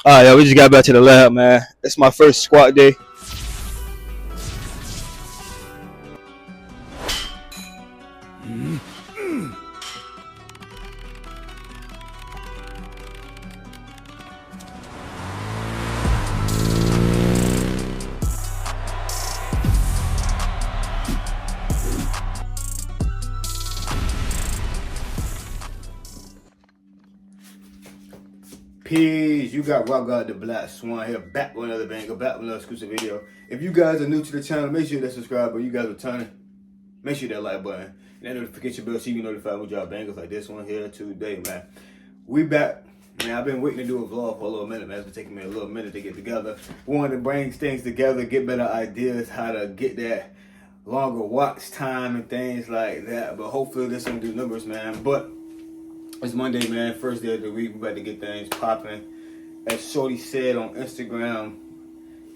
Yeah, we just got back to the lab, man. It's my first squat day. Peace, you got Rock God the Black Swan here, back with another banger, back with another exclusive video. If you guys are new to the channel, make sure that subscribe, but you guys are returning, make sure that like button, and that notification bell so you get notified when we drop bangers like this one here today, man. We back, man. I've been waiting to do a vlog for a little minute, man. It's been taking me a little minute to get together. We wanted to bring things together, get better ideas, how to get that longer watch time and things like that, but hopefully this will do numbers, man. But it's Monday, man. First day of the week. We about to get things popping. As Shorty said on Instagram,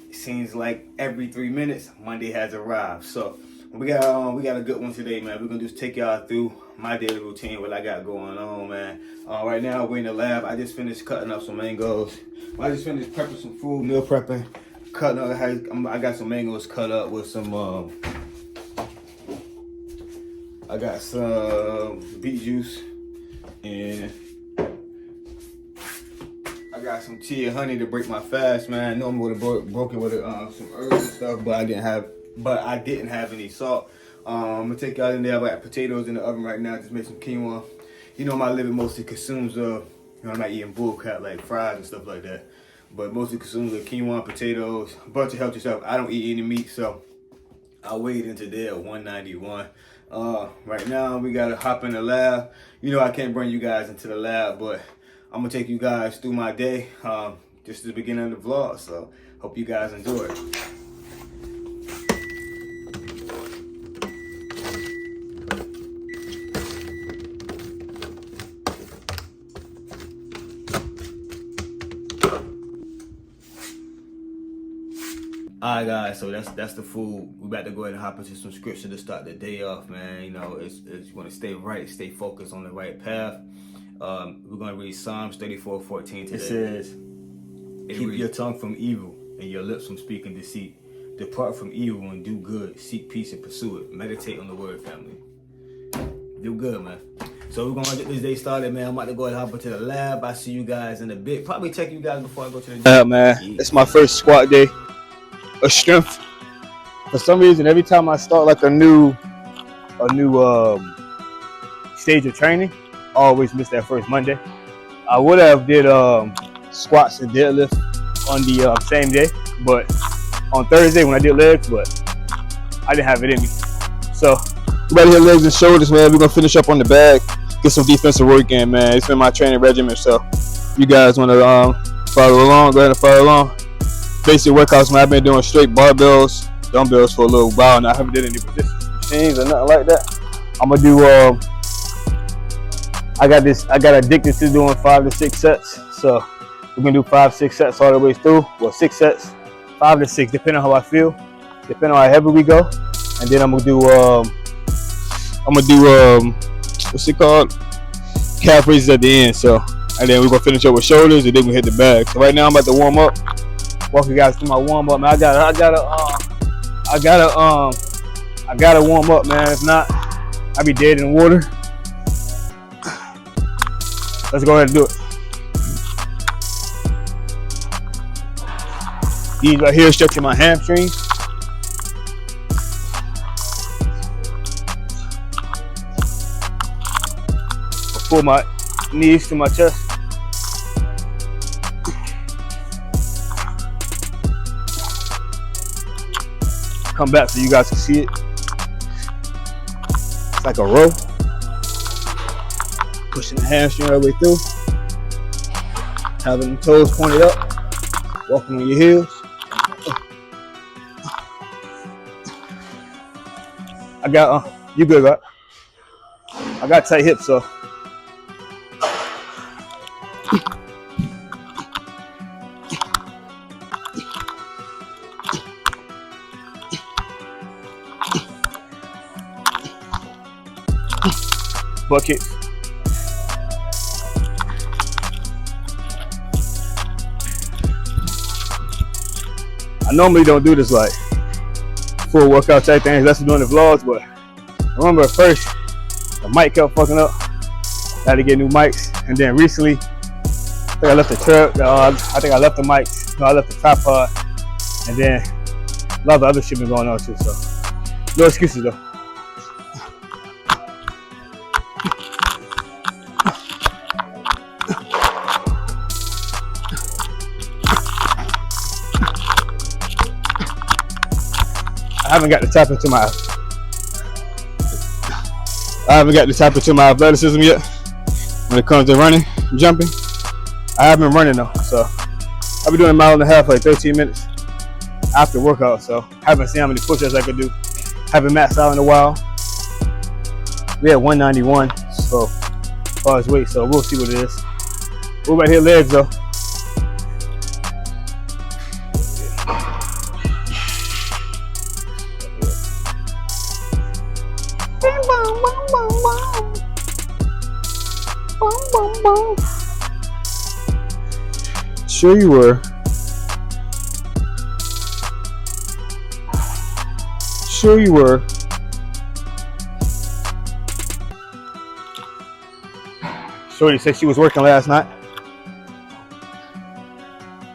it seems like every 3 minutes, Monday has arrived. So we got a good one today, man. We're gonna just take y'all through my daily routine, what I got going on, man. Right now we're in the lab. I just finished cutting up some mangoes. I just finished prepping some food, meal prepping. Cutting up. I got some mangoes cut up with some. I got some beet juice. And I got some tea and honey to break my fast, man. I normally would have broken with some herbs and stuff, but I didn't have any salt. I'm gonna take y'all in there. I got potatoes in the oven right now. Just made some quinoa. You know, my living mostly consumes I'm not eating bull crap like fries and stuff like that, but mostly consumes quinoa, potatoes, a bunch of healthy stuff. I don't eat any meat, so I weighed in today at 191. Right now we gotta hop in the lab. You know I can't bring you guys into the lab, but I'm gonna take you guys through my day, just at the beginning of the vlog. So hope you guys enjoy it. Alright guys, so that's the food. We about to go ahead and hop into some scripture to start the day off, man. You know, it's you want to stay right, stay focused on the right path. We're gonna read Psalms 34:14 today. It says, "Keep your tongue from evil and your lips from speaking deceit. Depart from evil and do good. Seek peace and pursue it. Meditate on the word, family. Do good, man." So we're gonna get this day started, man. I'm about to go ahead and hop into the lab. I see you guys in a bit. Probably check you guys before I go to the Yeah, man. It's my first squat day of strength. For some reason, every time I start like a new stage of training, I always miss that first Monday. I would have did squats and deadlifts on the same day, but on Thursday when I did legs, but I didn't have it in me. So we better hit legs and shoulders, man. We're gonna finish up on the back, get some defensive work in, man. It's been my training regimen, so you guys want to follow along, go ahead and follow along. Basic workouts, man. I've been doing straight barbells, dumbbells for a little while now. I haven't did any resistance machines or nothing like that. I'm gonna do I got addicted to doing 5 to 6 sets, so we're gonna do 5, 6 sets all the way through. Well, 6 sets, 5 to 6, depending on how I feel, depending on how heavy we go. And then I'm gonna do what's it called? Calf raises at the end. So, and then we're gonna finish up with shoulders, and then we hit the bag. So right now I'm about to warm up. Walk you guys through my warm up, man. I gotta warm up, man. If not, I'll be dead in the water. Let's go ahead and do it. These right here stretching my hamstrings. I'll pull my knees to my chest. Come back so you guys can see it. It's like a row. Pushing the hamstring all the way through. Having the toes pointed up. Walking on your heels. I got, you good, right? I got tight hips, so. Buckets. I normally don't do this like full workout type things, unless I'm doing the vlogs, but I remember at first the mic kept fucking up. I had to get new mics, and then recently I think I left the trip. I think I left the mics. No, I left the tripod, and then a lot of other shit been going on too. So no excuses though. I haven't got to tap into my athleticism yet when it comes to running, jumping. I have been running though, so I've been doing a mile and a half, like 13 minutes after workout. So haven't seen how many push-ups I could do. Haven't maxed out in a while. We had 191, so as far as weight, so we'll see what it is. What about hit legs though? Sure you were. Sure you were. Shorty said she was working last night.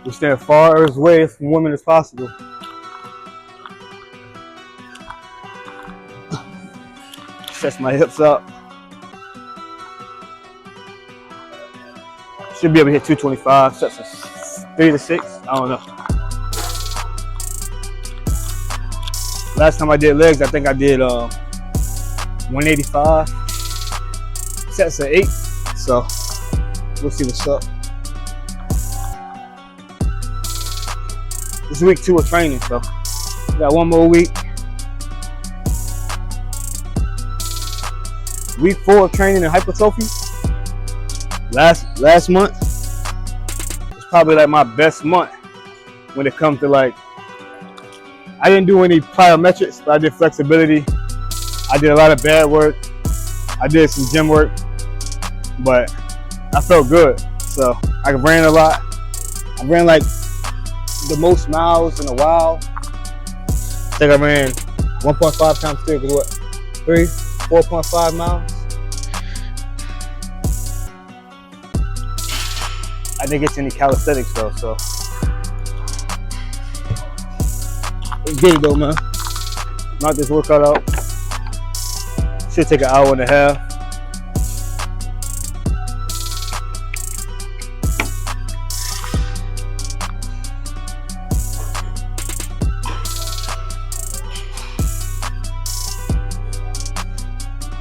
We stay as far away from women as possible. Stretch my hips up. Should be able to hit 225, sets of 3 to 6, I don't know. Last time I did legs, I think I did 185, sets of 8, so we'll see what's up. This is week 2 of training, so we got one more week. Week 4 of training in hypertrophy. Last month was probably like my best month when it comes to like, I didn't do any plyometrics, but I did flexibility. I did a lot of bad work. I did some gym work, but I felt good. So I ran a lot. I ran like the most miles in a while. I think I ran 1.5 times 3, was what? 4.5 miles. I didn't get to any calisthenics though, so let's get it though, man. Knock this workout out. Should take an hour and a half.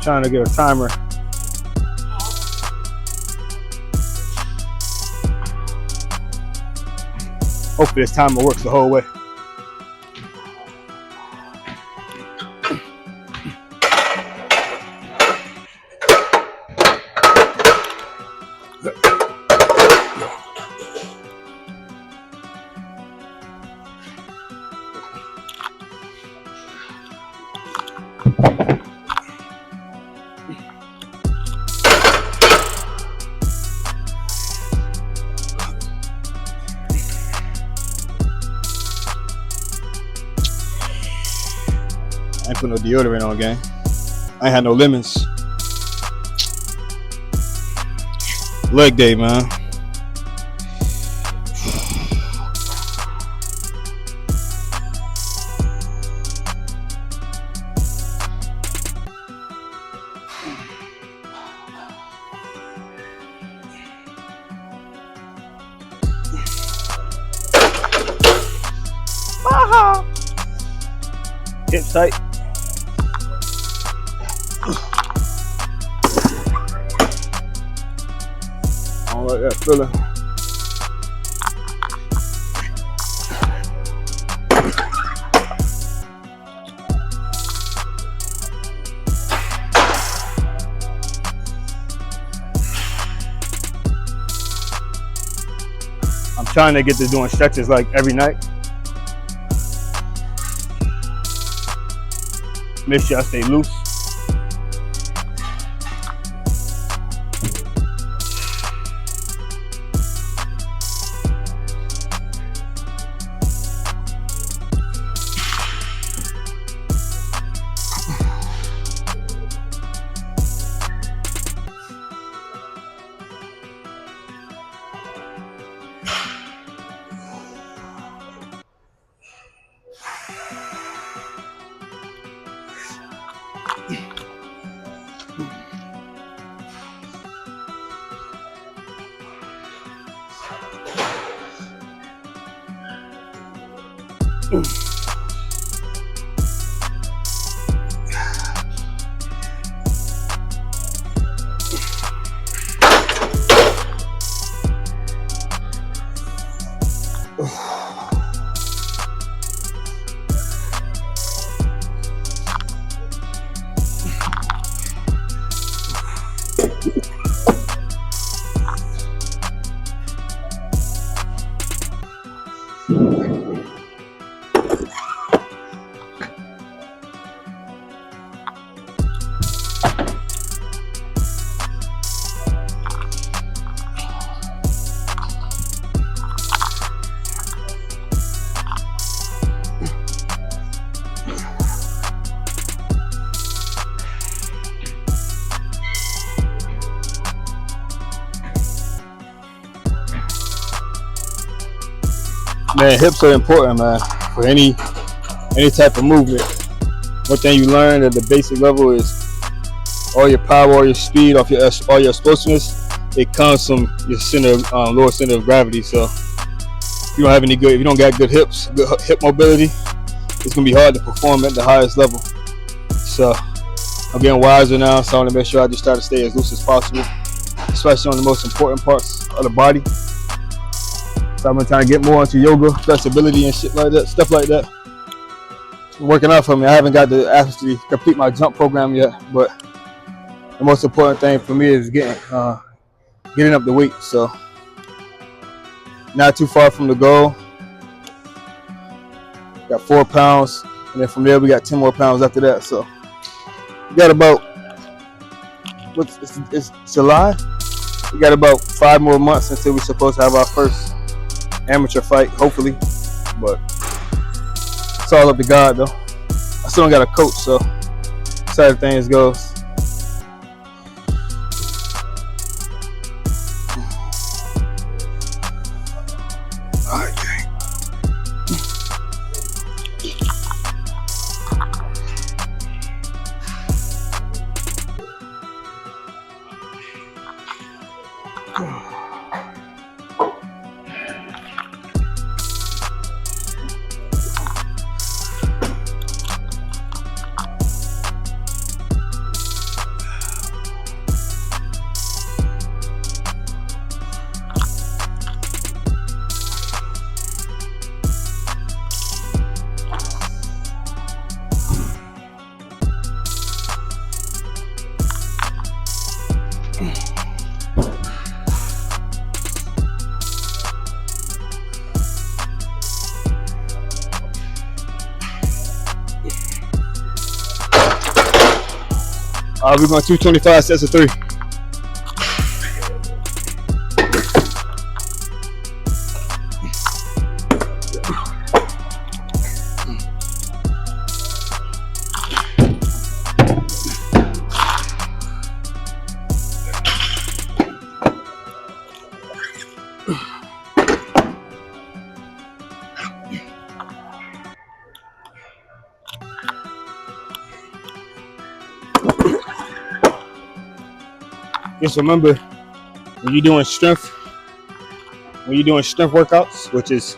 Trying to get a timer. Hopefully this timer works the whole way. I ain't put no deodorant on, gang. I ain't had no lemons. Leg day, man. Hips tight. I don't like that feeling. I'm trying to get to doing stretches like every night. Make sure I stay loose. Man, hips are important, man, for any type of movement. One thing you learn at the basic level is all your power, all your speed, all your explosiveness, it comes from your lower center of gravity. So if you don't got good hips, good hip mobility, it's gonna be hard to perform at the highest level. So I'm getting wiser now, so I want to make sure I just try to stay as loose as possible, especially on the most important parts of the body. So I've been trying to get more into yoga, flexibility and shit like that, stuff like that. It's been working out for me. I haven't got to actually complete my jump program yet, but the most important thing for me is getting up the weight. So not too far from the goal. Got 4 pounds, and then from there we got 10 more pounds after that. So we got about it's July. We got about 5 more months until we're supposed to have our first amateur fight, hopefully. But it's all up to God, though. I still don't got a coach, so side of things goes. We're going 225 sets of 3. Just remember, when you're doing strength workouts, which is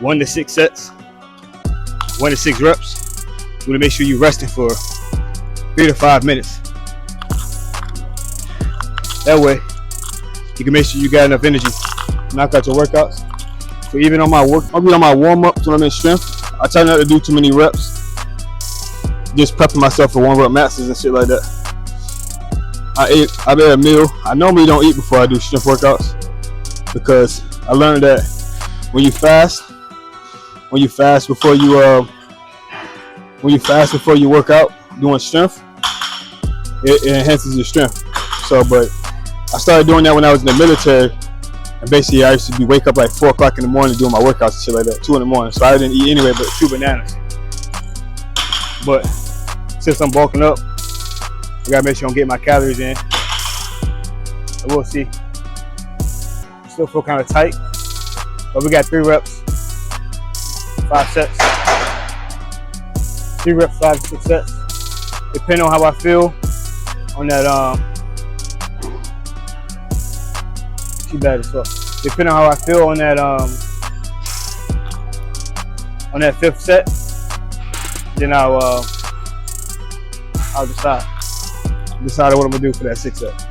1 to 6 sets, 1 to 6 reps, you want to make sure you're resting for 3 to 5 minutes. That way, you can make sure you got enough energy to knock out your workouts. So even on my warm-ups when I'm in strength, I try not to do too many reps. Just prepping myself for 1-rep maxes and shit like that. I ate a meal. I normally don't eat before I do strength workouts because I learned that when you fast before you work out doing strength, it enhances your strength. So, but I started doing that when I was in the military, and basically I used to wake up like 4 o'clock in the morning doing my workouts and shit like that, 2 in the morning. So I didn't eat anyway but 2 bananas. But since I'm bulking up, I gotta make sure I'm getting my calories in. And we'll see. Still feel kind of tight, but we got 3 reps, 5 sets. 3 reps, 5 to 6 sets. Depending on how I feel on that she bad as fuck. Depending on how I feel on that on that 5th set, then I'll decide what I'm gonna do for that 6th set.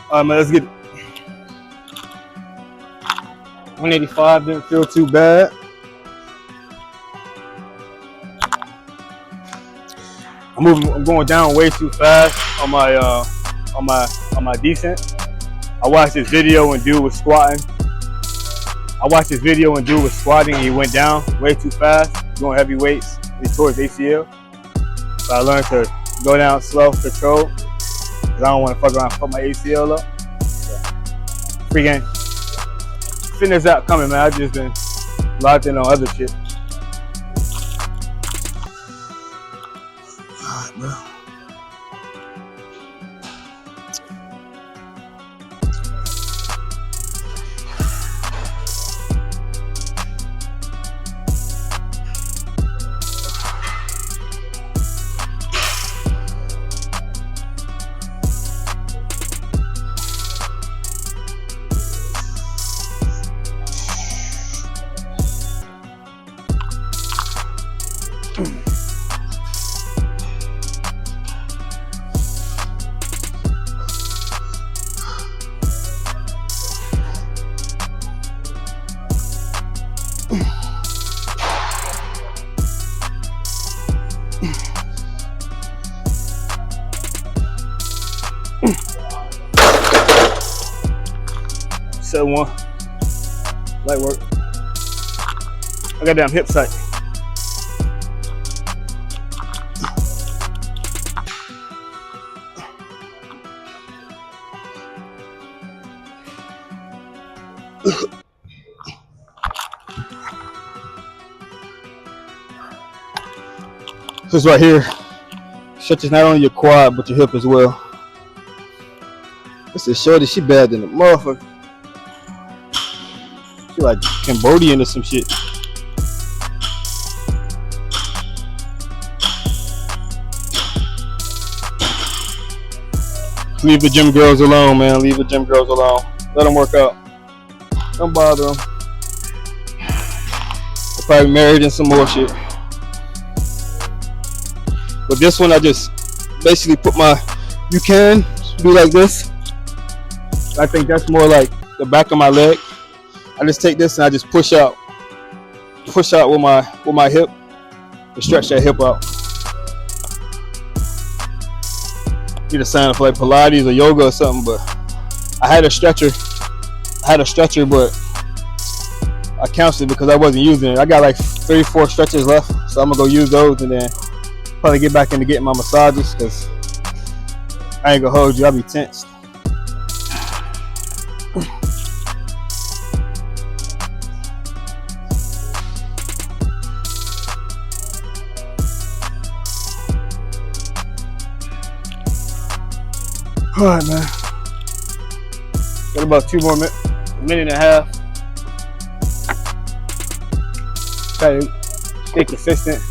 All right, man, let's get it. 185 didn't feel too bad. I'm going down way too fast on my descent. I watched this video when dude was squatting. And he went down way too fast, doing heavy weights towards ACL. So I learned to go down slow, control, because I don't want to fuck around and fuck my ACL up. So, free game. Fitness out coming, man. I've just been locked in on other shit. Alright, bro. Set 1, light work. I got damn hip sight. This right here stretches not only your quad but your hip as well. This is shorty, she bad than a motherfucker. She like Cambodian or some shit. Leave the gym girls alone, man. Leave the gym girls alone. Let them work out. Don't bother them. They're probably married and some more shit. But this one, I just basically put you can do like this. I think that's more like the back of my leg. I just take this and I just push out with my hip to stretch that hip out. Need to sign up for like Pilates or yoga or something, but I had a stretcher, but I canceled because I wasn't using it. I got like 3 or 4 stretchers left, so I'm gonna go use those and then probably get back into getting my massages because I ain't gonna hold you, I'll be tensed. All right, man. Got about 2 more minutes, a minute and a half. Try to stay consistent.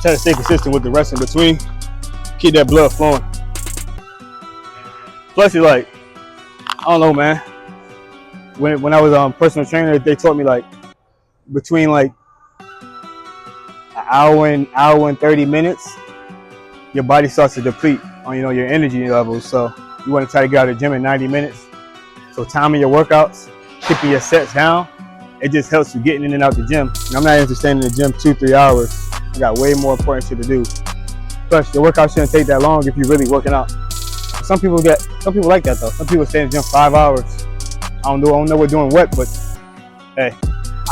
Try to stay consistent with the rest in between. Keep that blood flowing. Plus, it's like, I don't know, man. When I was on personal trainer, they taught me like between like an hour and 30 minutes, your body starts to deplete on your energy levels. So you want to try to get out of the gym in 90 minutes. So timing your workouts, keeping your sets down, it just helps you getting in and out the gym. And I'm not interested in staying in the gym 2-3 hours. I got way more important shit to do. Plus, your workout shouldn't take that long if you're really working out. Some people like that though. Some people stay in the gym 5 hours. I don't know we're doing what, but hey,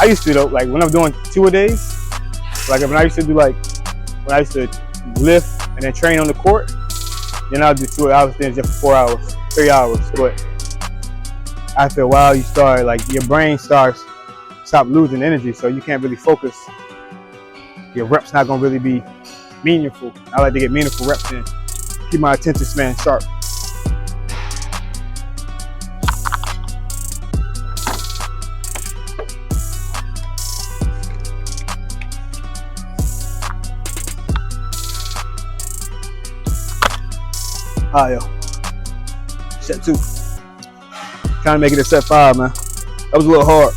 I used to though. Like when I'm doing 2 a days. Like when I used to lift and then train on the court, then I'll do 2 hours, then just 4 hours, 3 hours. But after a while, your brain stop losing energy, so you can't really focus. Your reps not gonna really be meaningful. I like to get meaningful reps in. Keep my attention span sharp. All right, yo. Set 2. Trying to make it a set 5, man. That was a little hard.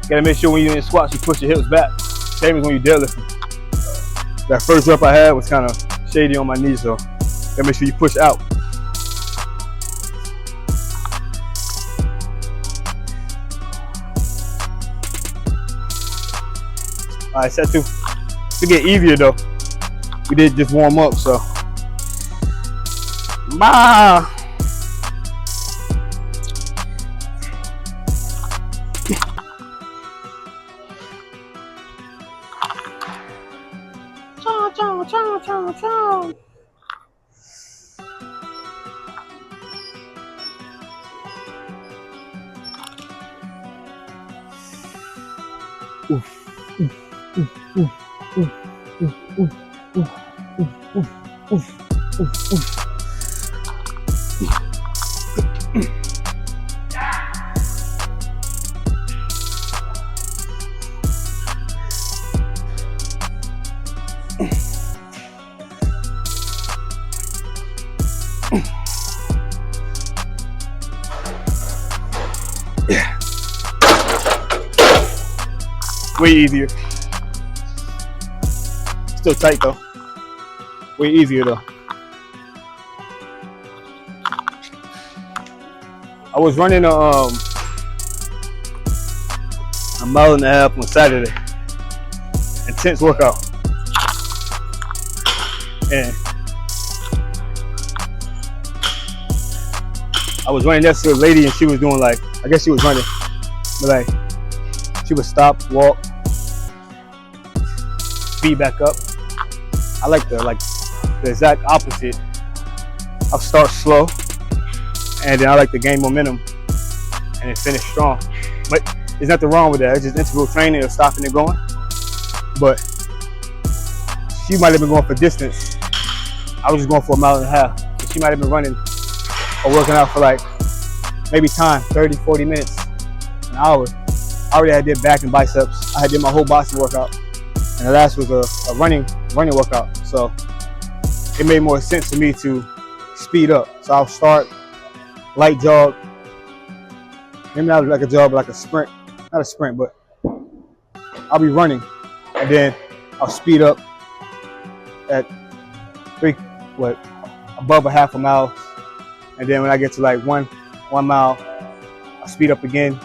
Gotta make sure when you're in squats, you push your hips back. Same as when you deadlift. That first rep I had was kind of shady on my knees, so gotta make sure you push out. All right, set 2. To get easier though, we did just warm up, so. Bye. Way easier. Still tight though. Way easier though. I was running a 1.5 miles on Saturday. Intense workout. And I was running next to a lady and she was doing like, I guess she was running, but like she would stop, walk, speed back up. I like the exact opposite. I'll start slow and then I like to gain momentum and then finish strong. But there's nothing wrong with that. It's just interval training or stopping and going. But she might have been going for distance. I was just going for 1.5 miles. So she might have been running or working out for like maybe time, 30, 40 minutes, an hour. I already had did back and biceps. I had did my whole boxing workout. And the last was a running workout. So it made more sense to me to speed up. So I'll start light jog. Maybe not like a jog, but like a sprint. Not a sprint, but I'll be running. And then I'll speed up at above a 1/2 mile. And then when I get to like 1 mile, I'll speed up again.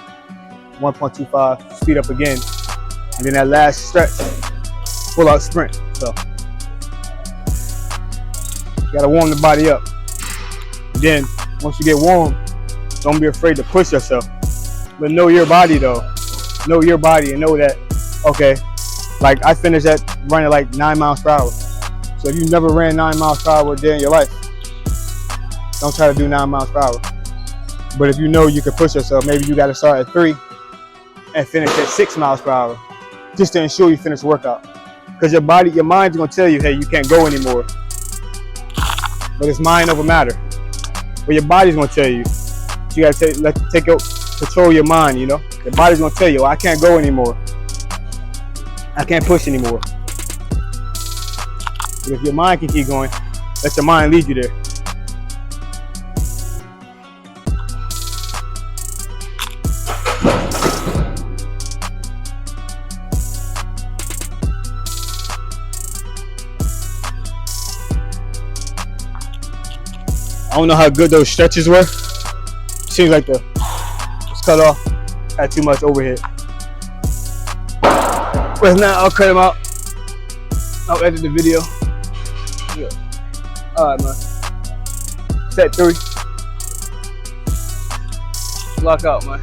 1.25, speed up again. And then that last stretch, full out sprint. So you gotta warm the body up. Then once you get warm, don't be afraid to push yourself. But know your body though. Know your body and know that, okay, like I finished at running like 9 miles per hour. So if you never ran 9 miles per hour a day in your life, don't try to do 9 miles per hour. But if you know you can push yourself, maybe you gotta start at 3 and finish at 6 miles per hour, just to ensure you finish the workout. Because your mind's gonna tell you, hey, you can't go anymore. But it's mind over matter. But your body's gonna tell you. So you gotta control your mind, you know? Your body's gonna tell you, oh, I can't go anymore. I can't push anymore. But if your mind can keep going, let your mind lead you there. I don't know how good those stretches were. Seems like it's cut off. Had too much overhead. But now I'll cut them out. I'll edit the video. Yeah. Alright, man. Set 3. Lock out, man.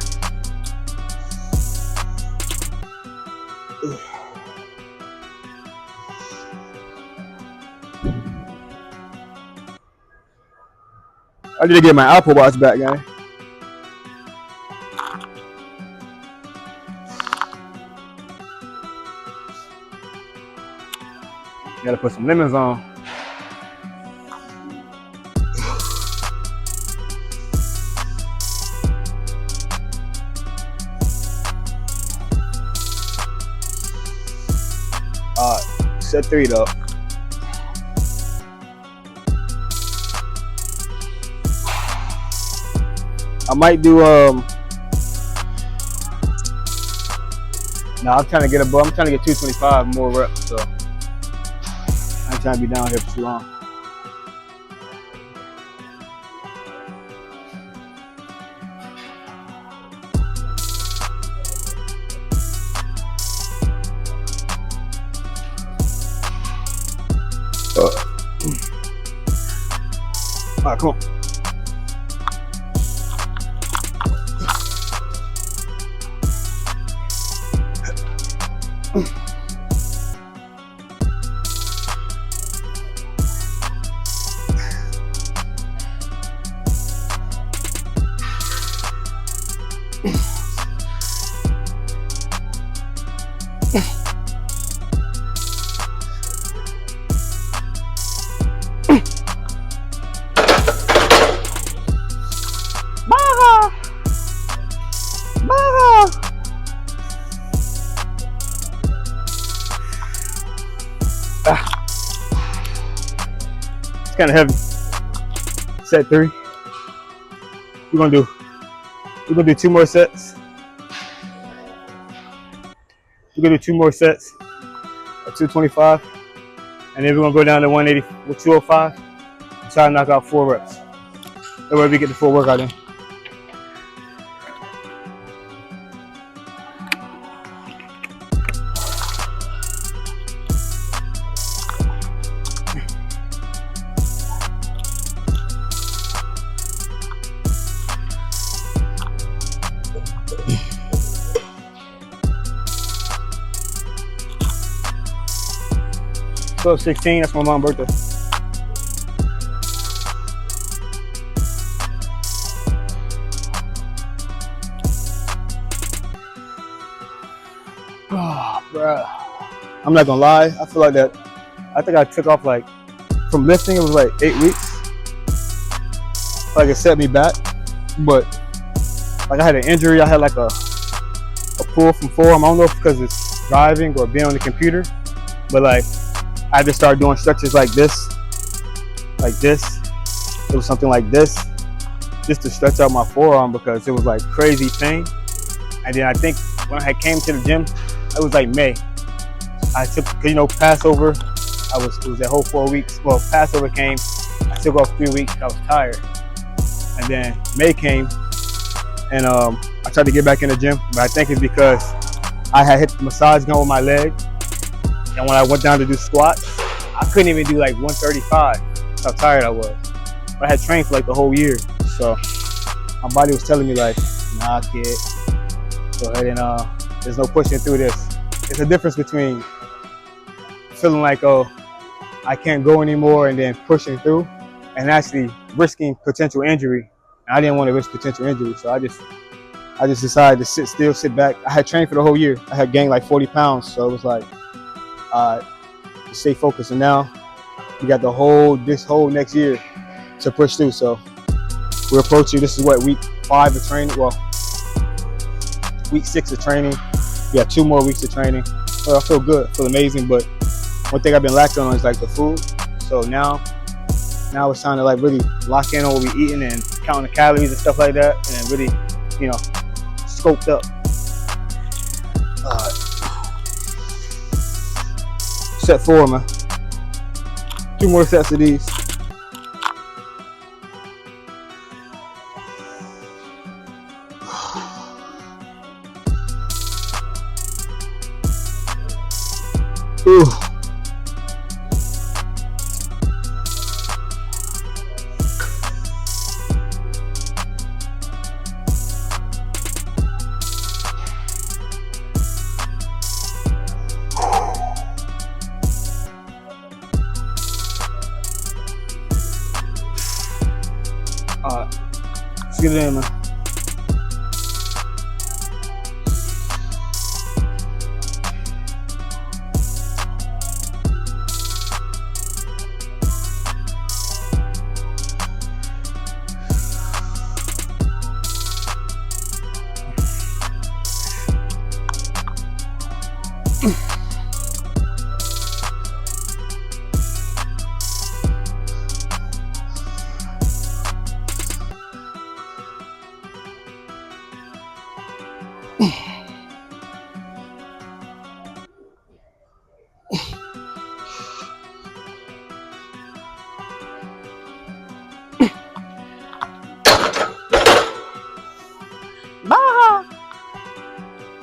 I need to get my Apple Watch back, guys. Gotta put some lemons on. Alright, set 3 though. I might do I'm trying to get above. I'm trying to get 225 more reps, so I ain't trying to be down here for too long. All right, come on. It's kind of heavy. Set 3. We're gonna do 2 more sets. We're gonna do 2 more sets at 225, and then we're gonna go down to 180 with 205. And try to knock out 4 reps. That way we get the full workout in. So 16, that's my mom's birthday. Oh, bruh. I'm not gonna lie, I feel like that. I think I took off like, from lifting, it was like 8 weeks. Like it set me back, but like I had an injury, I had like a pull from forearm. I don't know if because it's driving or being on the computer, but like, I had to start doing stretches like this. It was something like this, just to stretch out my forearm because it was like crazy pain. And then I think when I came to the gym, it was like May. I took, Passover. It was that whole 4 weeks. Well, Passover came. I took off 3 weeks. I was tired. And then May came, and I tried to get back in the gym, but I think it's because I had hit the massage gun with my leg. And when I went down to do squats, I couldn't even do like 135. That's how tired I was. But I had trained for like the whole year. So my body was telling me like, nah kid, go ahead and there's no pushing through this. It's a difference between feeling like, oh, I can't go anymore and then pushing through, and actually risking potential injury. And I didn't want to risk potential injury. So I just decided to sit still, sit back. I had trained for the whole year. I had gained like 40 pounds. So it was like, stay focused, and now we got this whole next year to push through. So we're approaching, this is what, week 5 of training, well, week 6 of training. We got 2 more weeks of training. Well, I feel good, I feel amazing, but one thing I've been lacking on is like the food. So now it's time to like really lock in on what we're eating and counting the calories and stuff like that, and really, scoped up. Set 4, man. 2 more sets of these. Ooh. Alright, let's get it in, man. Baja!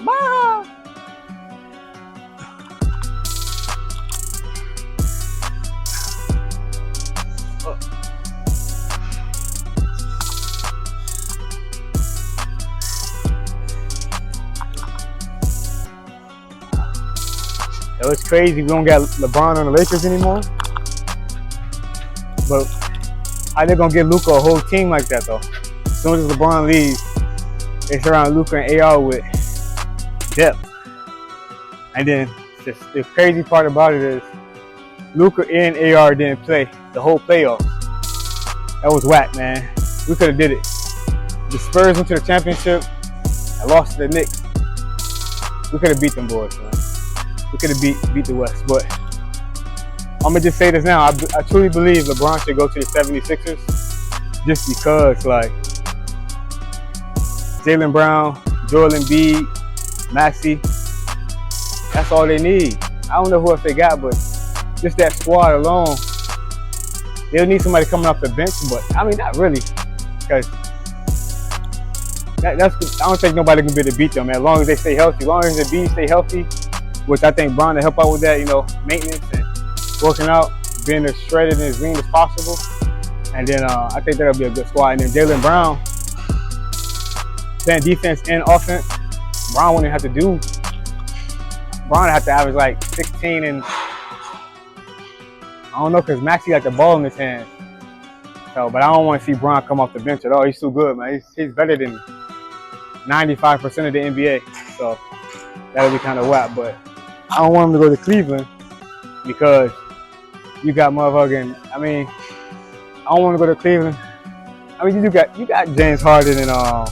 Baja! It was crazy. We don't got LeBron on the Lakers anymore. But how they gonna give Luka a whole team like that though? As soon as LeBron leaves, they surround Luka and AR with depth. And then the crazy part about it is Luka and AR didn't play the whole playoffs. That was whack, man. We could have did it. The Spurs went to the championship and lost to the Knicks. We could have beat them boys, man. We could have beat the West. But I'm going to just say this now. I truly believe LeBron should go to the 76ers just because, like, Jaylen Brown, Joel Embiid, Maxey, that's all they need. I don't know who else they got, but just that squad alone, they'll need somebody coming off the bench, but I mean, not really, because I don't think nobody can be able to beat them, man, as long as they stay healthy. As long as the Embiid stay healthy, which I think Brown will help out with that, you know, maintenance and working out, being as shredded and as lean as possible. And then I think that'll be a good squad. And then Jaylen Brown, playing defense and offense, Brown wouldn't have to do. Brown would have to average like 16 and I don't know, because Maxey got the ball in his hand. So, but I don't want to see Brown come off the bench at all. He's too good, man. He's better than 95% of the NBA. So that'll be kind of whack. But I don't want him to go to Cleveland because you got motherfucking. I mean, I don't want to go to Cleveland. I mean, you got James Harden and I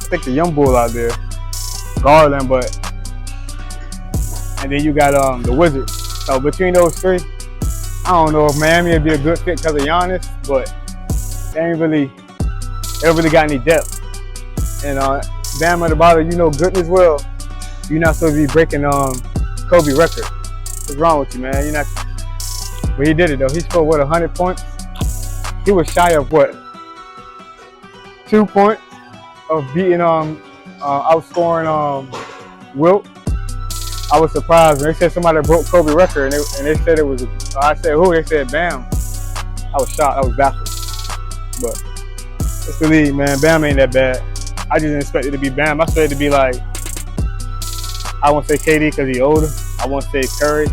think the young bull out there, Garland, and then you got the Wizards. So between those three, I don't know if Miami would be a good fit because of Giannis, but they don't really got any depth. And Bam Adebayo, you know goodness well, you're not supposed to be breaking Kobe record. What's wrong with you, man? You're not. But he did it though. He scored 100 points. He was shy of 2 points of beating outscoring Wilt. I was surprised when they said somebody broke Kobe record, and they said it was. I said who? They said Bam. I was shocked. I was baffled. But it's the league, man. Bam ain't that bad. I just didn't expect it to be Bam. I expected it to be like, I won't say KD because he's older. I won't say Curry.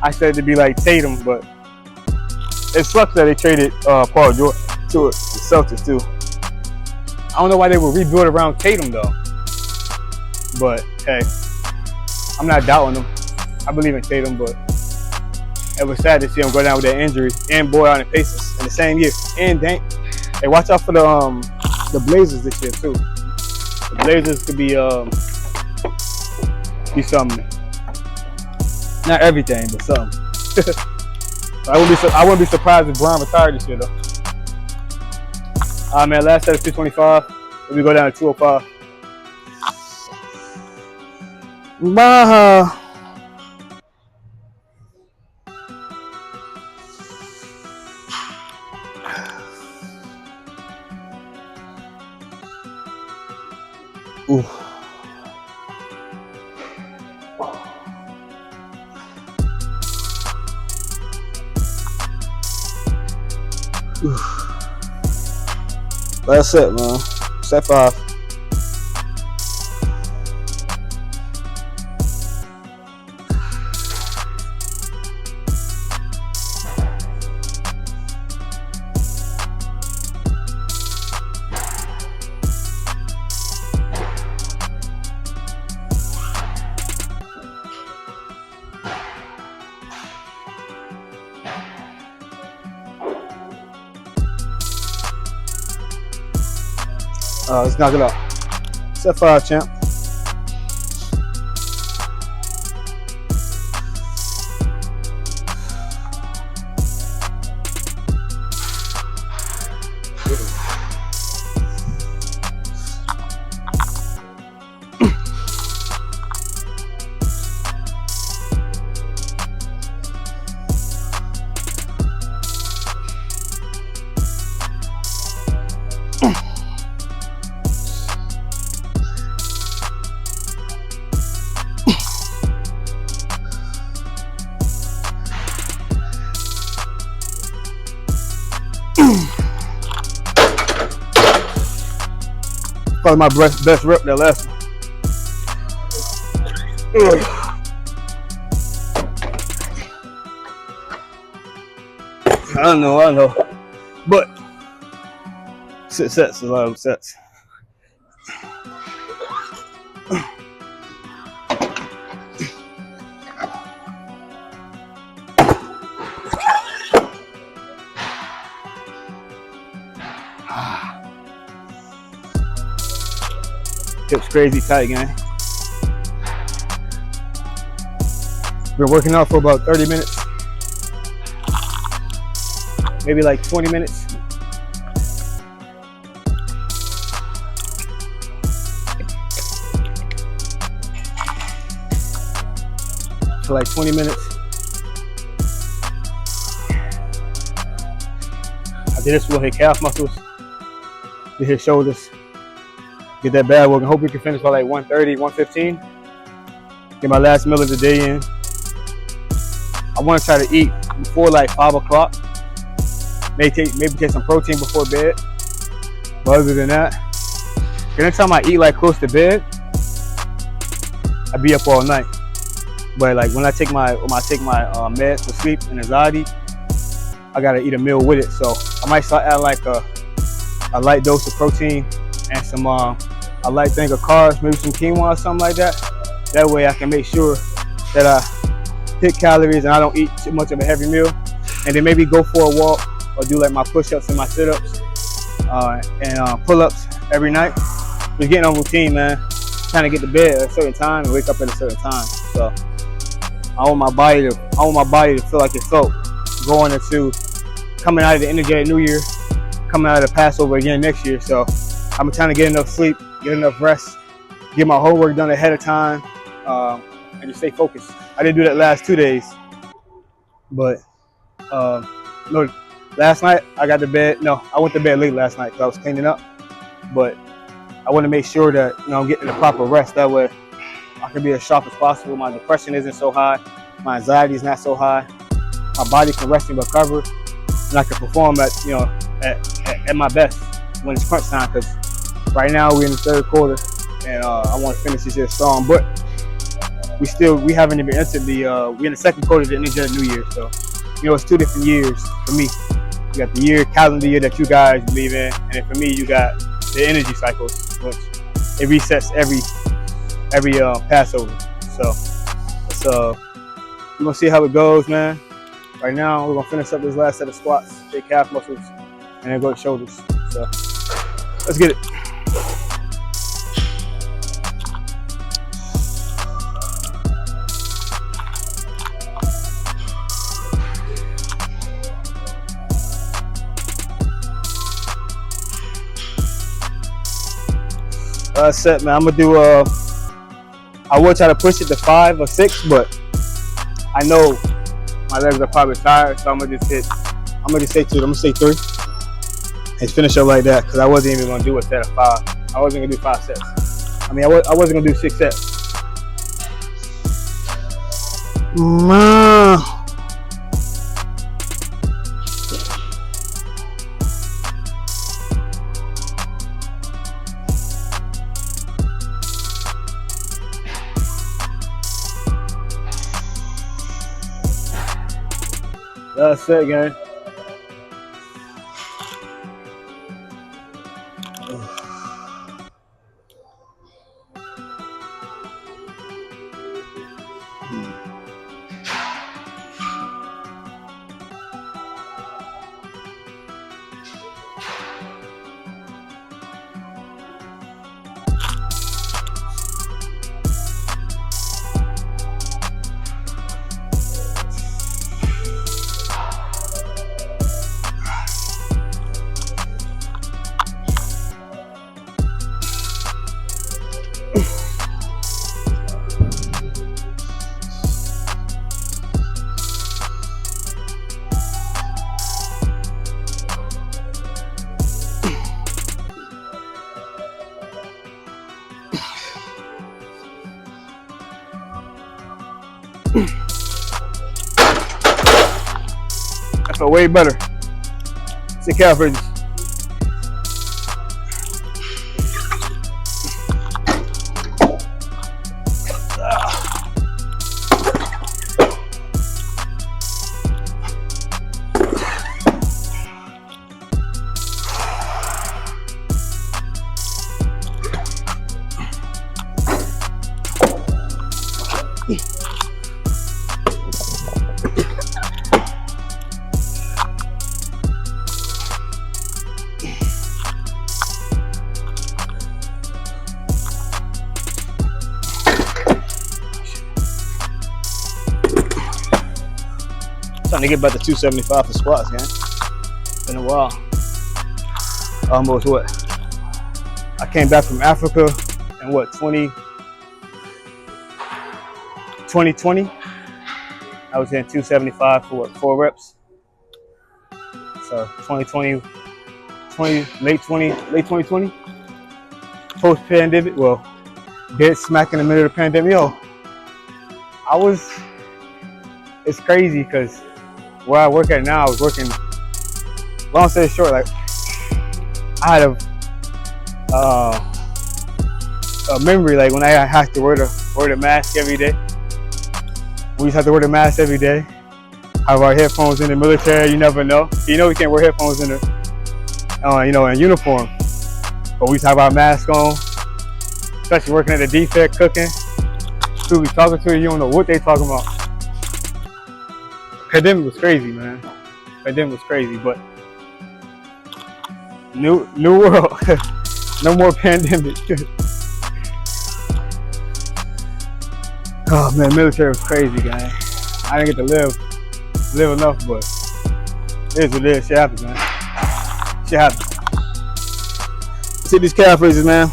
I said it to be like Tatum, but it sucks that they traded Paul George to the Celtics too. I don't know why they would rebuild around Tatum though. But hey, I'm not doubting them. I believe in Tatum, but it was sad to see him go down with that injury and Boy on the Pacers in the same year. And hey, watch out for the Blazers this year too. The Blazers could be something. Not everything, but something. I wouldn't be surprised if Brown retired this year though. Man, last set is 225. Let me go down to 205. Baja. Ooh. That's it, man. Set 5. Let's knock it up. Set 5, champ. Probably my best rep that last one. I know. But 6 sets is a lot of sets. Hips crazy tight, gang. Been working out for about 30 minutes. Maybe like 20 minutes. For like 20 minutes. I did this for his calf muscles, did his shoulders. Get that bad work and hope we can finish by like 1:30, 1:15. Get my last meal of the day in. I want to try to eat before like 5 o'clock. Maybe take some protein before bed. But other than that, anytime I eat like close to bed, I be up all night. But like when I take my meds for sleep and anxiety, I gotta eat a meal with it. So I might start adding like a light dose of protein and some a light thing of carbs, maybe some quinoa or something like that. That way I can make sure that I hit calories and I don't eat too much of a heavy meal. And then maybe go for a walk or do like my push-ups and my sit-ups and pull-ups every night. Just getting on routine, man. Trying to get to bed at a certain time and wake up at a certain time. So I want my body to feel like it felt going into coming out of the energetic new year, coming out of the Passover again next year. So I'm trying to get enough sleep, get enough rest, get my homework done ahead of time, and just stay focused. I didn't do that last 2 days, but no, last night I got to bed. No, I went to bed late last night because I was cleaning up. But I want to make sure that I'm getting the proper rest. That way I can be as sharp as possible. My depression isn't so high, my anxiety is not so high. My body can rest and recover, and I can perform at my best when it's crunch time. Because right now we're in the third quarter, and I want to finish this year strong. But we haven't even entered we're in the second quarter of the energetic new year. So it's 2 different years for me. You got the calendar year that you guys believe in, and then for me you got the energy cycles, which it resets every Passover. So we're gonna see how it goes, man. Right now we're gonna finish up this last set of squats, take calf muscles, and then go to shoulders. So let's get it. Set, man. I'm gonna do I will try to push it to 5 or 6, but I know my legs are probably tired, so I'm gonna just say 2. I'm gonna say 3 and finish up like that, because I wasn't even gonna do a set of 5. I wasn't gonna do 5 sets. I mean, I wasn't gonna do 6 sets. That's it, gang. That felt way better. Sit calf raises. to get back to 275 for squats, man. Been a while. Almost what? I came back from Africa in what, 2020? I was in 275 for what, 4 reps. So late 2020, post-pandemic, well, dead smack in the middle of the pandemic. Yo, it's crazy because where I work at now, I was working, long story short, like, I had a memory, like when I had to wear the mask every day. We used to have to wear the mask every day. Have our headphones in the military, you never know. You know we can't wear headphones in in uniform. But we used to have our mask on, especially working at the defect, cooking. Who we talking to, you don't know what they talking about. Pandemic was crazy, man. Pandemic was crazy, but new world. No more pandemic. Oh man, military was crazy, guy. I didn't get to live enough, but it is what it is. Shit happens, man. Shit happens. See these calf raises, man.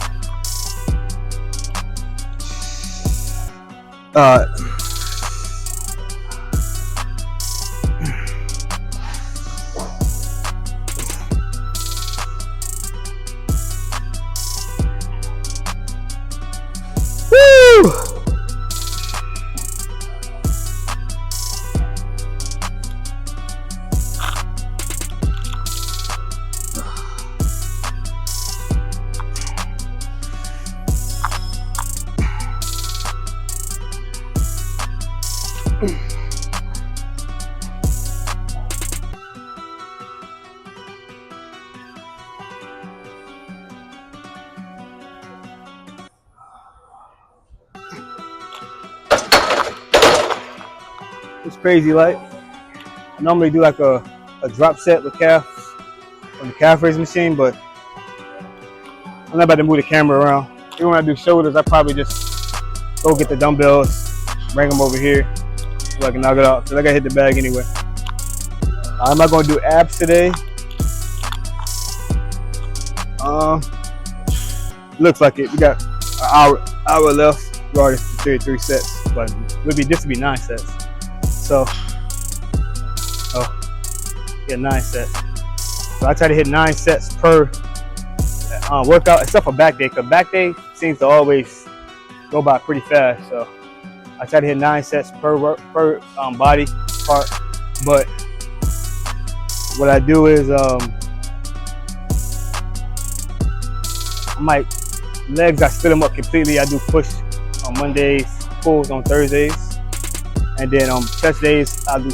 Woo! It's crazy, like I normally do like a drop set with calves on the calf raise machine, but I'm not about to move the camera around. Even when I do shoulders, I probably just go get the dumbbells, bring them over here so I can knock it out, because I gotta hit the bag anyway. I'm not gonna do abs today. Looks like it. We got an hour left. We already did 3 sets, but this would be 9 sets. So, 9 sets. So I try to hit 9 sets per workout, except for back day, because back day seems to always go by pretty fast. So I try to hit 9 sets per body part. But what I do is legs, I split them up completely. I do push on Mondays, pulls on Thursdays. And then on chest days, I'll do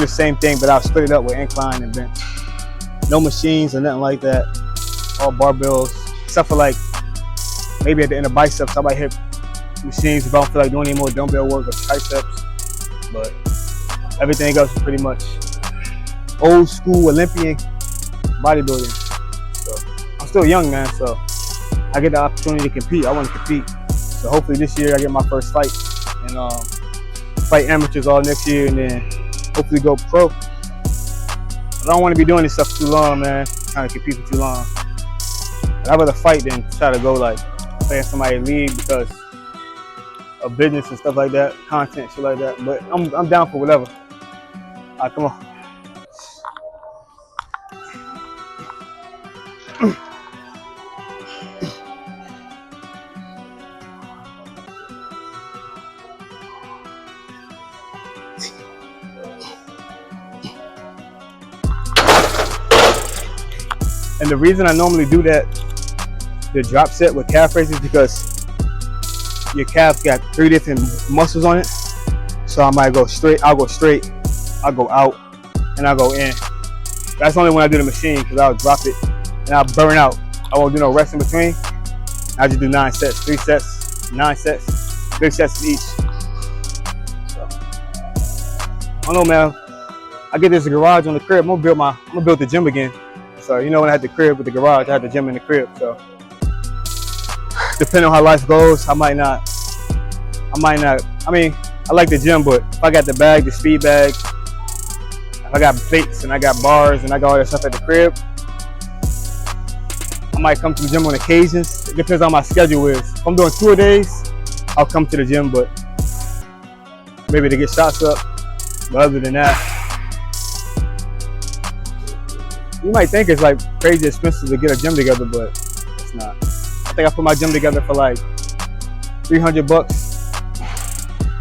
the same thing, but I'll split it up with incline and bench. No machines or nothing like that. All barbells, except for like maybe at the end of biceps, I might hit machines if I don't feel like doing any more dumbbell work or triceps. But everything else is pretty much old school Olympian bodybuilding. So I'm still young, man. So I get the opportunity to compete. I want to compete. So hopefully this year I get my first fight and fight amateurs all next year, and then hopefully go pro. I don't want to be doing this stuff for too long, man. Trying to compete for too long. But I'd rather fight than try to go like play in somebody's league because of business and stuff like that, content, shit like that. But I'm down for whatever. All right, come on. And the reason I normally do that, the drop set with calf raises, because your calf's got 3 different muscles on it. So I might go straight, I'll go straight, I'll go out, and I'll go in. That's only when I do the machine, because I'll drop it and I'll burn out. I won't do no rest in between. I just do 9 sets, 3 sets, 9 sets, 3 sets each. So I don't know, man. I get this garage on the crib. I'm gonna build the gym again. So when I had the crib with the garage, I had the gym in the crib. So depending on how life goes, I might not. I mean, I like the gym, but if I got the bag, the speed bag, If I got plates and I got bars and I got all that stuff at the crib, I might come to the gym on occasions. It depends on my schedule is. If I'm doing 2 days, I'll come to the gym, but maybe to get shots up. But other than that, you might think it's like crazy expensive to get a gym together, but it's not. I think I put my gym together for like $300.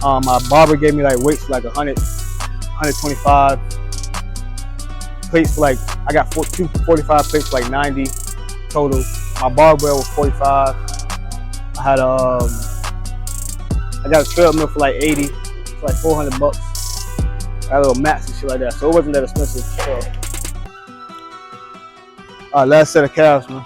My barber gave me like weights for like 100, 125. Plates for like, I got 45 plates for like 90 total. My barbell was 45. I had I got a treadmill for like 80. It's like $400. I got a little mats and shit like that, so it wasn't that expensive. So, last set of calves, man.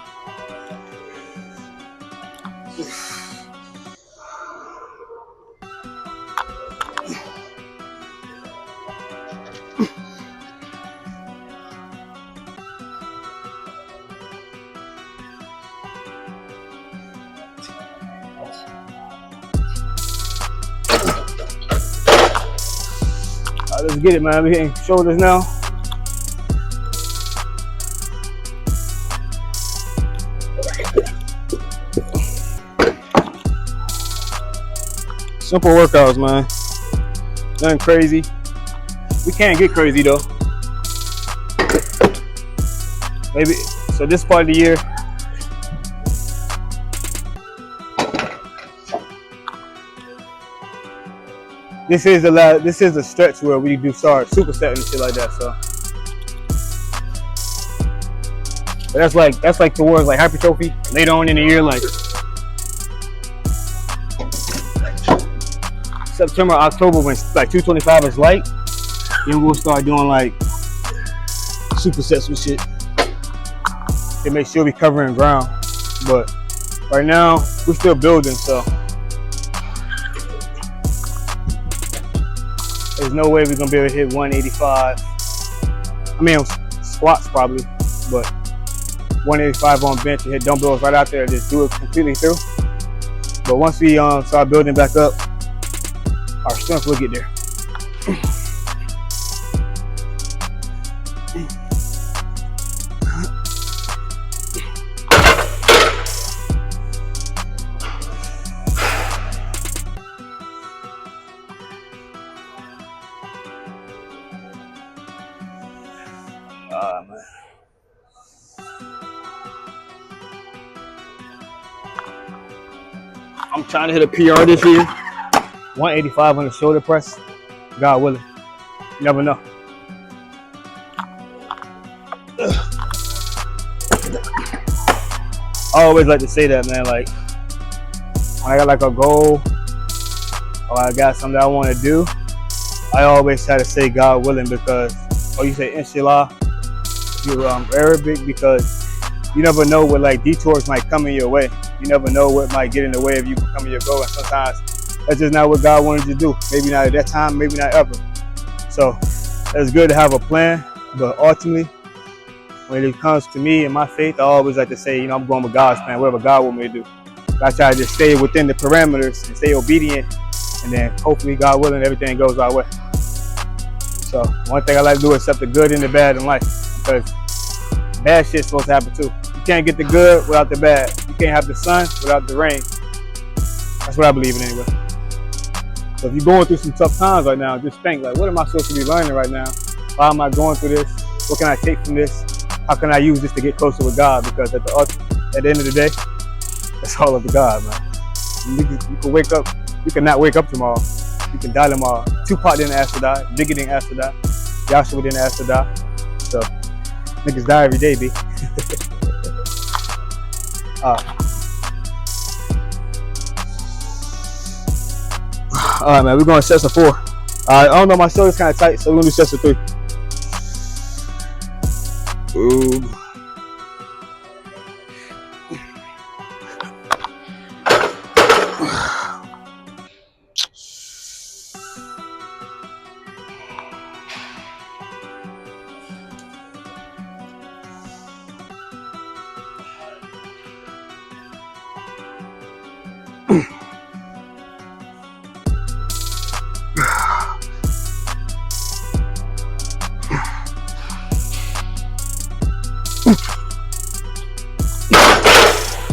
Let's get it, man. We're hitting shoulders now. Simple workouts, man. Nothing crazy. We can't get crazy though. Maybe so. This part of the year, this is the stretch where we do start supersetting and shit like that. So, but that's like towards like hypertrophy later on in the year, like September, October, when like 225 is light, then we'll start doing like supersets with shit. It makes sure we covering ground, but right now we're still building, so there's no way we're gonna be able to hit 185. I mean, squats probably, but 185 on bench and hit dumbbells right out there and just do it completely through. But once we start building back up, our strength will get there. Man. I'm trying to hit a PR this year. 185 on the shoulder press. God willing. You never know. I always like to say that, man. Like, when I got like a goal or I got something that I want to do, I always try to say God willing, because, or you say Inshallah, if you're Arabic, because you never know what like detours might come in your way. You never know what might get in the way of you becoming your goal, and sometimes that's just not what God wanted you to do. Maybe not at that time, maybe not ever. So it's good to have a plan, but ultimately, when it comes to me and my faith, I always like to say, you know, I'm going with God's plan, whatever God wants me to do. I try to just stay within the parameters and stay obedient, and then hopefully, God willing, everything goes our way. So one thing I like to do is accept the good and the bad in life, because bad shit's supposed to happen too. You can't get the good without the bad. You can't have the sun without the rain. That's what I believe in anyway. So if you're going through some tough times right now, just think, like, what am I supposed to be learning right now? Why am I going through this? What can I take from this? How can I use this to get closer with God? Because at the end of the day, it's all up to God, man. You can wake up, you can not wake up tomorrow. You can die tomorrow. Tupac didn't ask to die. Biggie didn't ask to die. Joshua didn't ask to die. So niggas die every day, B. All right, man, we're going sets of 4. I don't know, my shoulder's kind of tight, so we're going to do sets of 3. Ooh.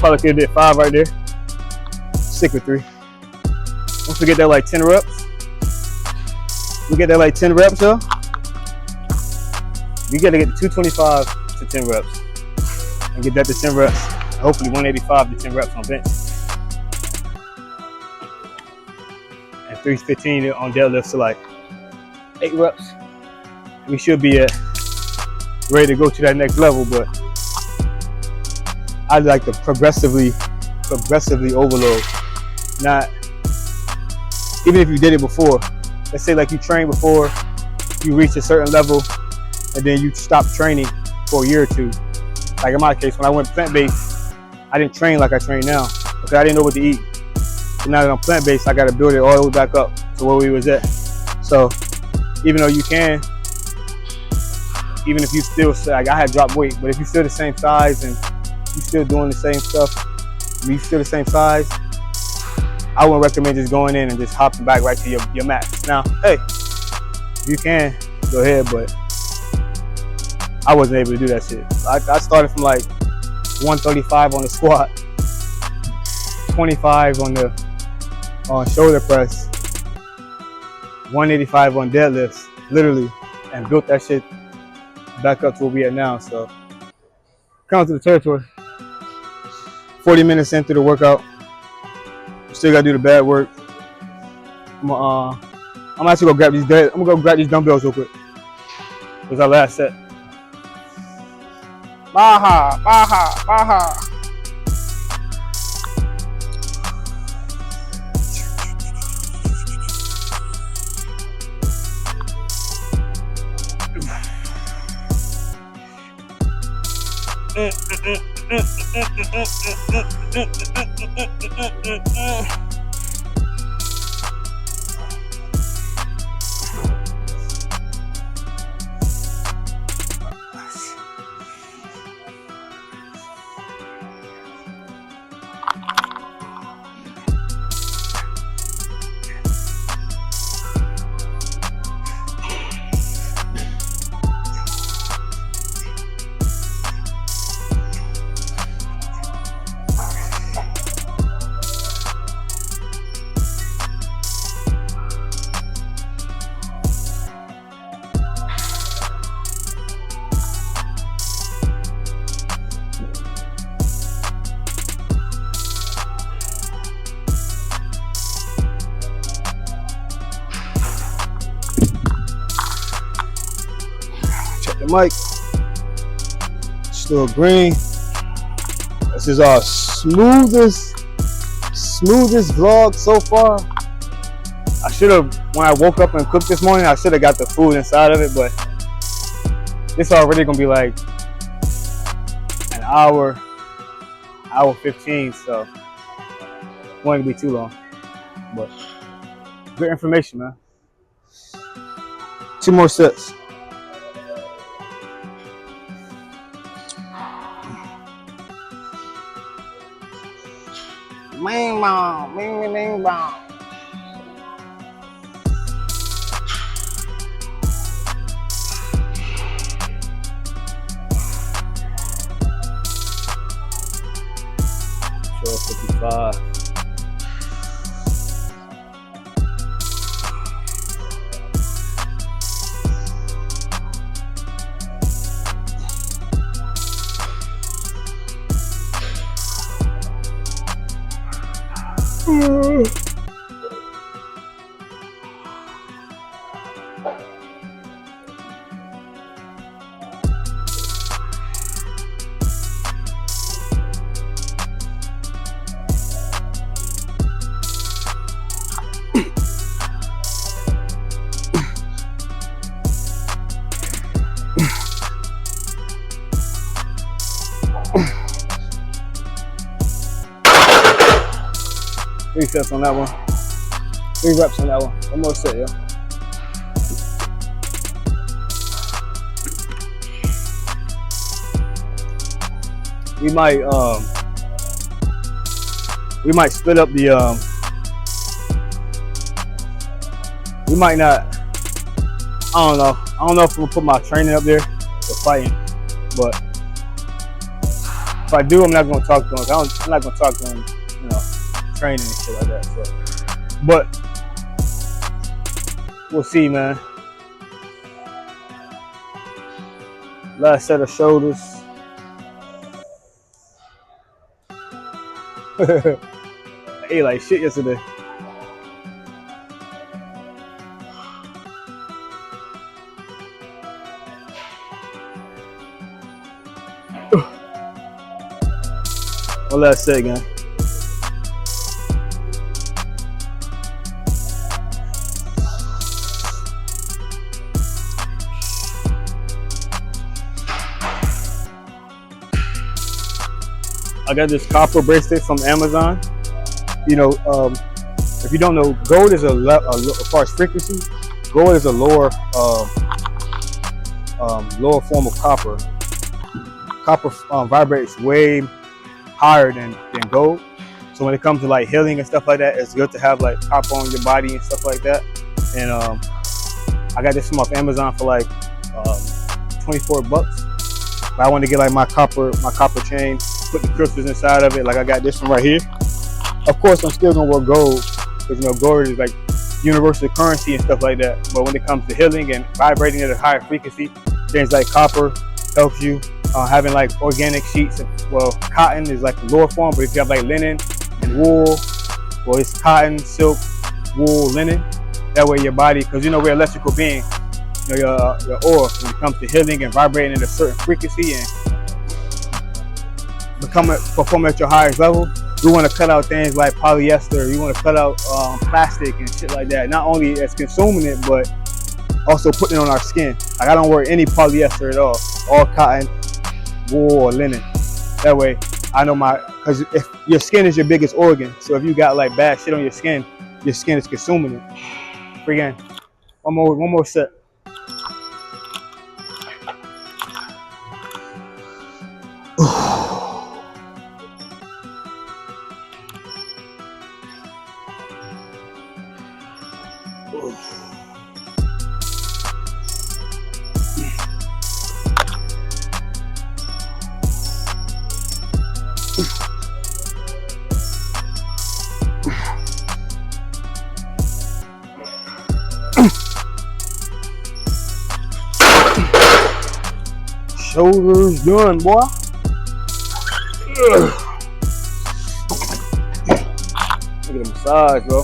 probably could have did 5 right there. Stick with 3. Once we get that like 10 reps, we get that like 10 reps though. You gotta get to 225 to 10 reps. And get that to 10 reps. Hopefully 185 to 10 reps on bench. And 315 on deadlifts to like 8 reps. We should be ready to go to that next level, but I'd like to progressively overload. Not, even if you did it before, let's say like you trained before, you reach a certain level, and then you stop training for a year or 2. Like in my case, when I went plant-based, I didn't train like I train now because I didn't know what to eat. So now that I'm plant-based, I got to build it all the way back up to where we was at. So even though you can, even if you still, like I had dropped weight, but if you're still the same size and you still doing the same stuff, you still the same size, I wouldn't recommend just going in and just hopping back right to your max. Now, hey, if you can, go ahead, but I wasn't able to do that shit. I started from like 135 on the squat, 25 on the shoulder press, 185 on deadlifts, literally, and built that shit back up to where we at now. So, come to the territory. 40 minutes into the workout, still gotta do the bad work. I'm actually gonna grab these I'm gonna go grab these dumbbells real quick. It was our last set. Baja, baja, baja. Mic, still green. This is our smoothest vlog so far. I should have, when I woke up and cooked this morning, I should have got the food inside of it, but this already gonna be like an hour 15, so it won't be too long. But good information, man. 2 more sets. Bing bong, bing bing bong. Show 55. Three sets on that one. 3 reps on that one. One more set, yo. We might split up the we might not, I don't know if we'll put my training up there for fighting, but if I do, I'm not gonna talk to him. I'm not gonna talk to him, you know, training and shit like that. So, but we'll see, man. Last set of shoulders. I ate like shit yesterday. One last set, gang. I got this copper bracelet from Amazon. You know, if you don't know, gold is as far as frequency, gold is a lower form of copper. Copper vibrates way higher than gold. So when it comes to like healing and stuff like that, it's good to have like copper on your body and stuff like that. And I got this from off Amazon for like $24. But I want to get like my copper chain, put the crystals inside of it. Like I got this one right here. Of course, I'm still gonna wear gold because, you know, gold is like universal currency and stuff like that. But when it comes to healing and vibrating at a higher frequency, things like copper helps you. Having like organic sheets, well, cotton is like the lower form, but if you have like linen and wool, well, it's cotton, silk, wool, linen. That way your body, because you know we're electrical beings, you know, your aura, when it comes to healing and vibrating at a certain frequency and performing at your highest level, we want to cut out things like polyester. You want to cut out plastic and shit like that. Not only as consuming it, but also putting it on our skin. Like I don't wear any polyester at all cotton, wool, or linen. That way I know because if your skin is your biggest organ, so if you got like bad shit on your skin is consuming it. Again, one more set. Shoulders done, boy. Look at the massage, bro.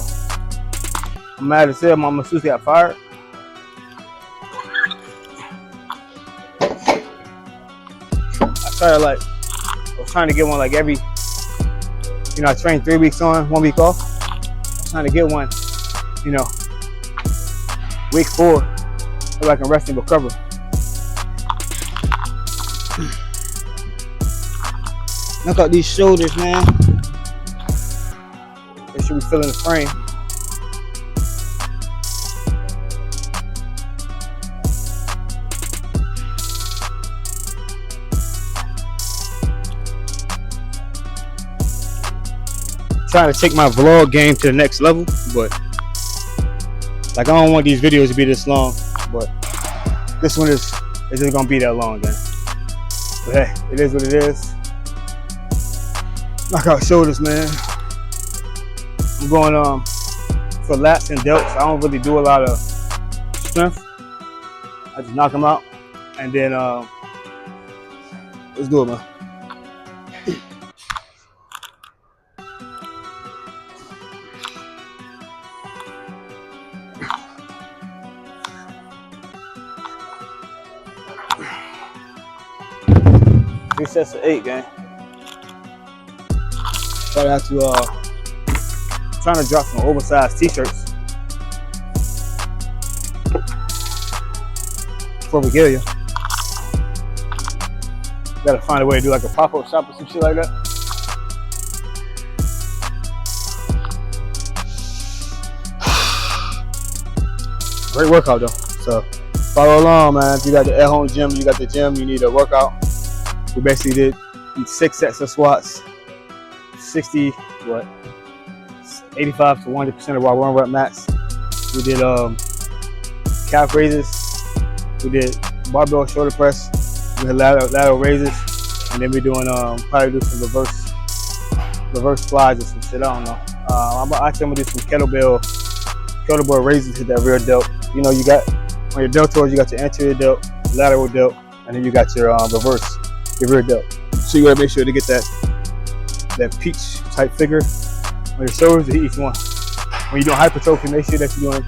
I'm mad as hell. My masseuse got fired. I was trying to get one like every, you know, I trained 3 weeks on, 1 week off. I was trying to get one, you know, week 4, so I can rest and recover. Look at these shoulders, man. They should be filling the frame. Trying to take my vlog game to the next level, but like I don't want these videos to be this long, but this one is just gonna be that long, then. But hey, it is what it is. Knock out shoulders, man. I'm going for lats and delts. I don't really do a lot of strength. I just knock them out, and then let's do it, man. Three sets of 8, gang. But I have to trying to drop some oversized t-shirts for regalia. Gotta find a way to do like a pop-up shop or some shit like that. Great workout though. So follow along, man. If you got the at-home gym, you got the gym, you need a workout. We basically did 6 sets of squats. 85 to 100% of our 1 rep max. We did calf raises. We did barbell shoulder press. We had lateral raises. and then we're doing probably do some reverse flies or some shit. I don't know. I'm gonna do some kettlebell raises to that rear delt. You know, you got on your deltoids, you got your anterior delt, lateral delt, and then you got your your rear delt. So you gotta make sure to get that peach type figure on your shoulders to each one. When you're doing hypertrophy, make sure that you're doing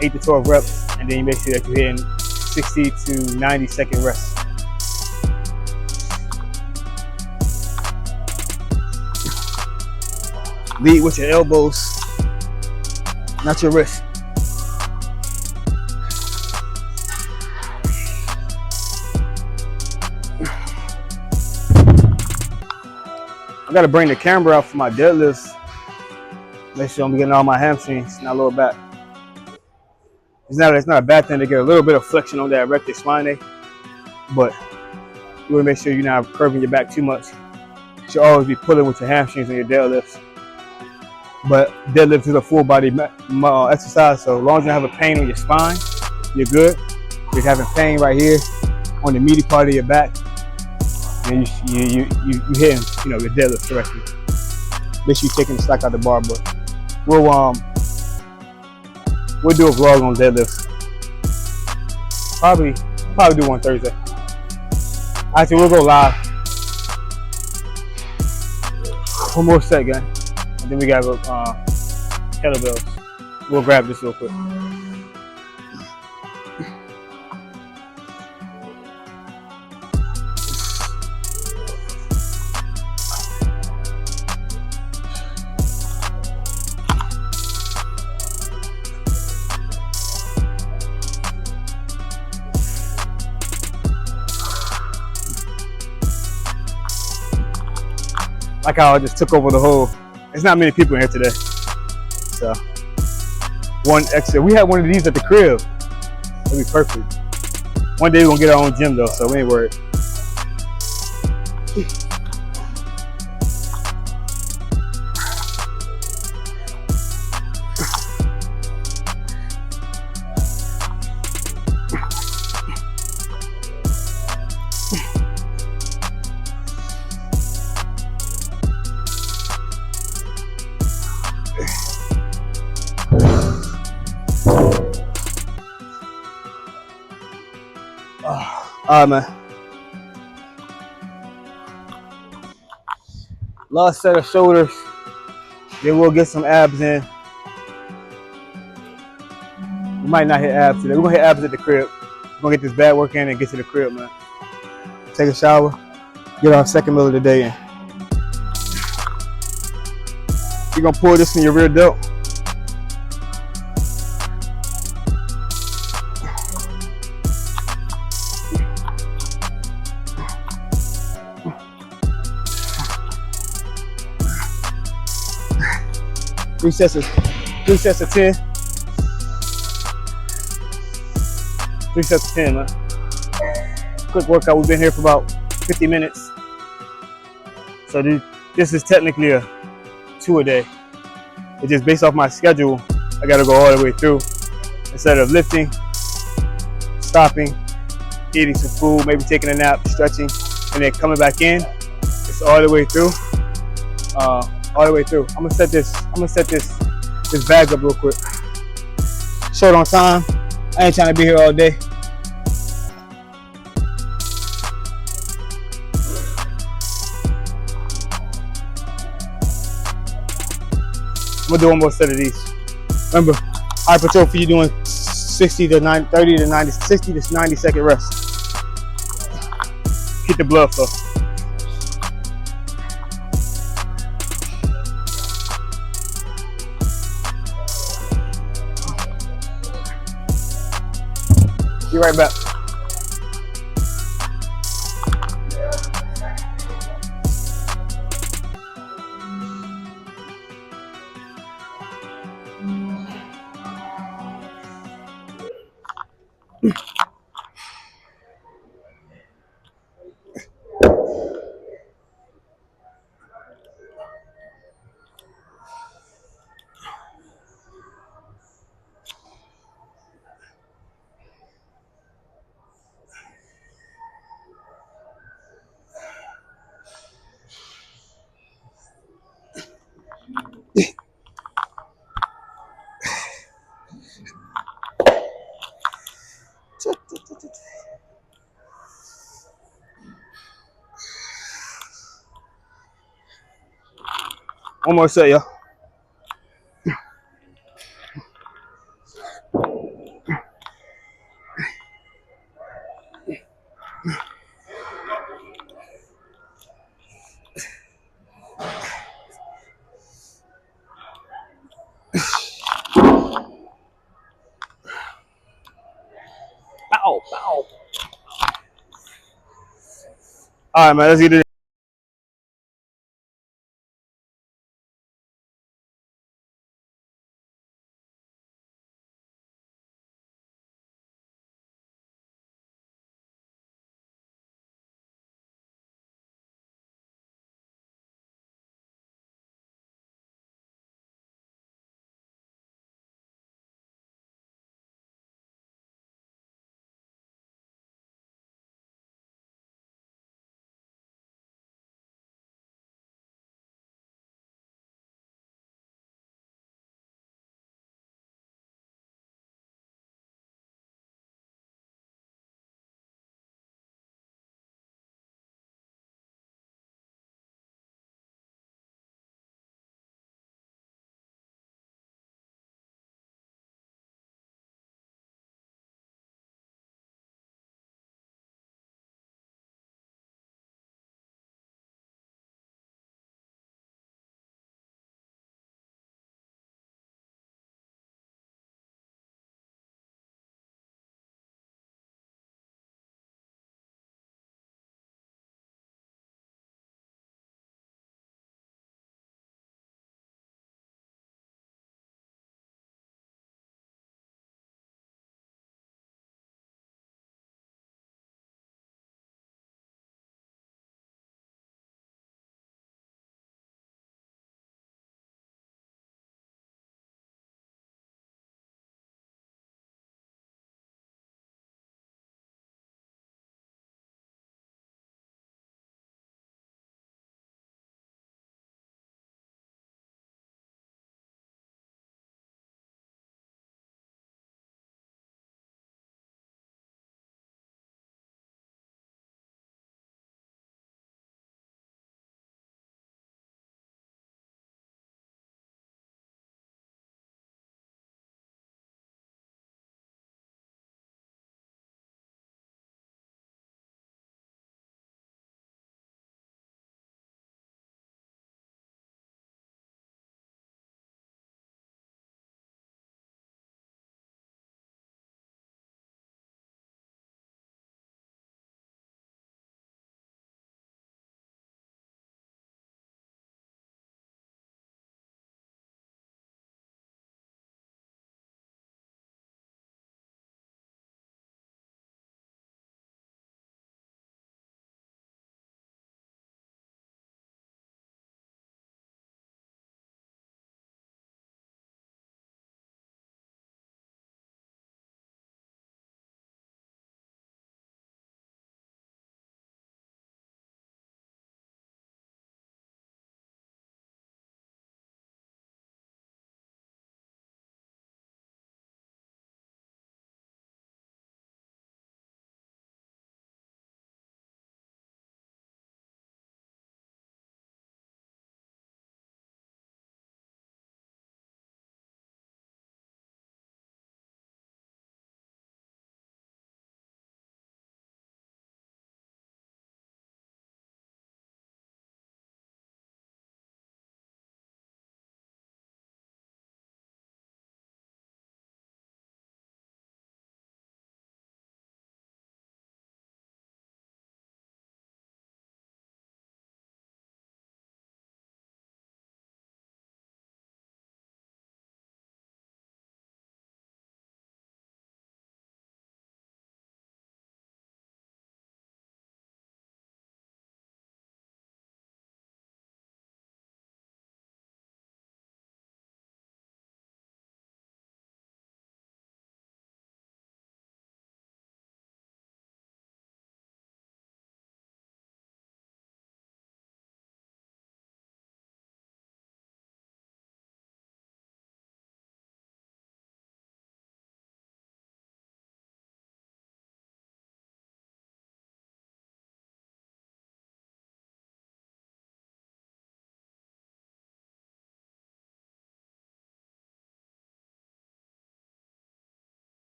8 to 12 reps, and then you make sure that you're hitting 60 to 90-second rests. Lead with your elbows, not your wrist. I gotta bring the camera out for my deadlifts. Make sure I'm getting all my hamstrings, not lower back. It's not a bad thing to get a little bit of flexion on that rectus spinae, but you wanna make sure you're not curving your back too much. You should always be pulling with your hamstrings on your deadlifts. But deadlift is a full body exercise, so as long as you don't have a pain on your spine, you're good. If you're having pain right here on the meaty part of your back, and you hitting, you know, your deadlift correctly. Make sure you're taking the slack out the bar, but we'll do a vlog on deadlifts. Probably do one Thursday. Actually, we'll go live. One more set, gang. And then we got kettlebells. We'll grab this real quick. Like how I just took over the whole. There's not many people in here today, so one extra. We had one of these at the crib. It'd be perfect. One day we're gonna get our own gym though, so we ain't worried. All right, man. Last set of shoulders. Then we'll get some abs in. We might not hit abs today. We're gonna hit abs at the crib. We're gonna get this bad work in and get to the crib, man. Take a shower, get our second meal of the day in. You're gonna pull this in your rear delt. Three sets of 10. 3 sets of 10, man. Quick workout. We've been here for about 50 minutes. So this is technically a 2 a day. It's just based off my schedule. I gotta go all the way through. Instead of lifting, stopping, eating some food, maybe taking a nap, stretching, and then coming back in. It's all the way through. All the way through. I'm gonna set this bag up real quick. Short on time. I ain't trying to be here all day. I'm gonna do one more set of these. Remember, hypertrophy, you're doing 60 to 90 second rest. Keep the blood flow. Be right back. One more set, y'all. Bow, bow. All right, man. Let's get it.